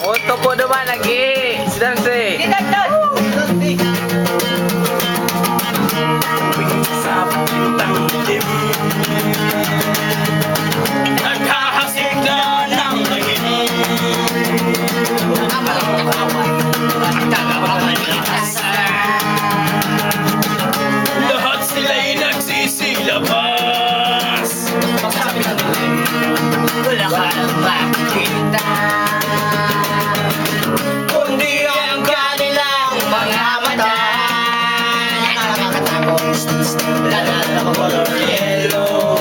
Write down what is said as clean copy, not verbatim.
Oto po naman lagi. Sidang si. Sa pintang dilim. Nagkahasik na ng lagim. Lahat sila'y nagsisilabas. Wala ka nang makikita, kundi ang kanilang mga mata na nakakatakot. Lahat ng color yellow